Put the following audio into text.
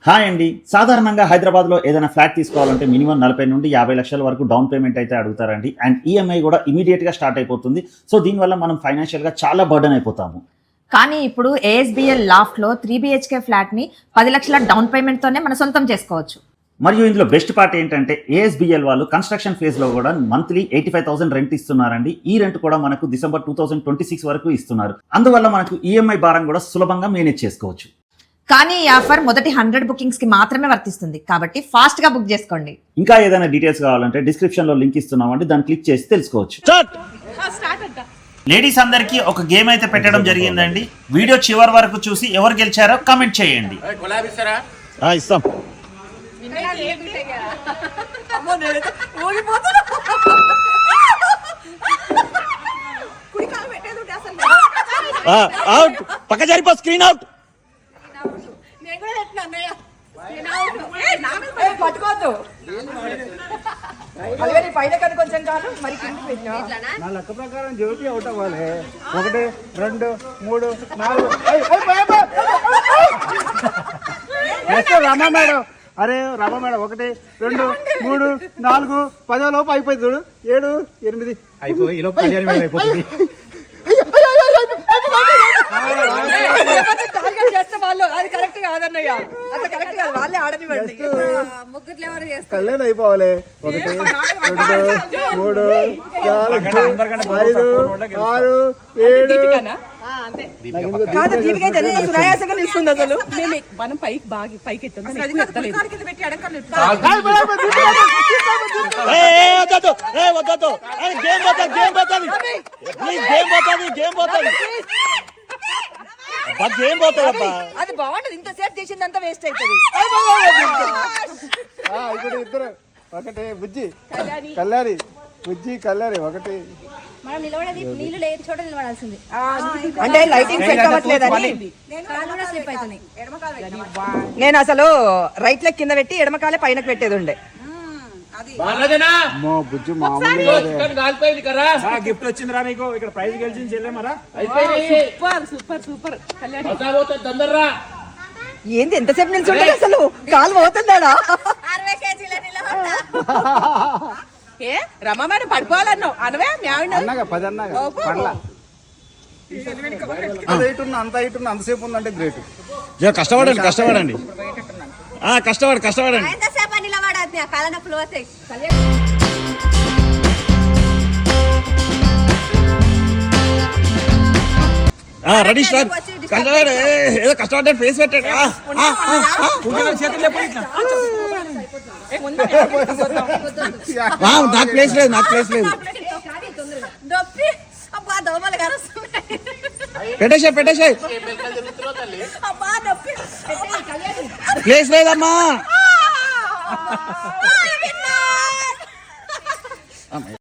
Hi అండి. సాధారణంగా హైదరాబాద్లో ఏదైనా ఫ్లాట్ తీసుకోవాలంటే మినిమం 40 నుండి 50 లక్షల వరకు డౌన్ పేమెంట్ అయితే అడుగుతారండి. అండ్ ఈఎంఐ కూడా ఇమీడియట్గా స్టార్ట్ అయిపోతుంది. సో దీనివల్ల మనం ఫైనాన్షియల్గా చాలా బర్డెన్ అయిపోతాము. కానీ ఇప్పుడు ఏఎస్బిఎల్ లాఫ్ట్లో 3 BHK ఫ్లాట్ని 10 లక్షల డౌన్ పేమెంట్తోనే మనం సొంతం చేసుకోవచ్చు. మరియు ఇందులో బెస్ట్ పార్ట్ ఏంటంటే ఏఎస్బిఎల్ వాళ్ళు కన్స్ట్రక్షన్ ఫేజ్లో కూడా మంత్లీ 85,000 రెంట్ ఇస్తున్నారండి. ఈ రెంట్ కూడా మనకు డిసెంబర్ 2026 వరకు ఇస్తున్నారు. అందువల్ల మనకు ఈఎంఐ భారం కూడా సులభంగా మేనేజ్ చేసుకోవచ్చు. కానీ ఈ ఆఫర్ మొదటి 100 బుకింగ్స్కి మాత్రమే వర్తిస్తుంది. కాబట్టి ఫాస్ట్గా బుక్ చేసుకోండి. ఇంకా ఏదైనా డీటెయిల్స్ కావాలంటే డిస్క్రిప్షన్లో లింక్ ఇస్తున్నామండి, దాన్ని క్లిక్ చేసి తెలుసుకోవచ్చు. లేడీస్ అందరికీ ఒక గేమ్ అయితే పెట్టడం జరిగిందండి. వీడియో చివరి వరకు చూసి ఎవరు గెలిచారో కామెంట్ చేయండి. ఇస్తాం. అవుట్, పక్క జరిపో, స్క్రీన్ అవుట్. పట్టుకోవద్దు పైన కన్నా కొంచెం కాదు మరి నా లెక్క ప్రకారం జ్యోతి అవుట్ అవ్వాలి. 1 2 3 4 రమా మేడం. అరే రమా మేడం 1 2 3 4 10 లోపు అయిపోయింది. చూడు 7 8 అయిపోయి ఈ లోపు 15 అయిపోతుంది. కళ్యాణ్ అయిపోవాలి. 1 2 3 4 5 6 7 సునాయాసంగా నిలుస్తుంది. అసలు మనం పైకి ఎత్తుంది. అది బాగుంటది. ఇంతసేపు చేసిందంతా వేస్ట్ అవుతుంది. ఇప్పుడు ఇద్దరు ఒకటి బుజ్జి కళ్యాణి, బుజ్జి కళ్యాణి ఒకటి. మనం నిలబడేది నీళ్లు లేని చోట నిలబడాల్సింది. అంటే లైటింగ్ సెట్ అవ్వట్లేదని స్లిప్ అవుతుంది. నేను అసలు రైట్ లెగ్ కింద పెట్టి ఎడమకాలే పైన పెట్టేది ఉండే. బుజ్జి గిఫ్ట్ వచ్చిందిరా నీకు. ఇక్కడ ప్రైజ్ గెలిచింది చెల్లెమరా. Super super. ఏంది ఎంతసేపు నిల్చుంటే అసలు కాలు పోతుందాడా? 60 kg ఏ రమా మేడం పడిపోవాలన్నావు అనవే అన్నగా 10 అన్నగా పడలా. అంత హైట్ ఉన్న అంతసేపు ఉందంటే గ్రేట్. కష్టపడండి కష్టపడండి కష్టపడండి. ఎంతసేపు నిలబడద్దు, కాళ్ళ నొప్పులు వస్తాయి. Ready start. కష్టపడే ఏదో కష్టపడ్డా ఫేస్ పెట్టాడు. నాకు ప్లేస్ లేదు. పెట్టేసాయి ప్లేస్ లేదమ్మా.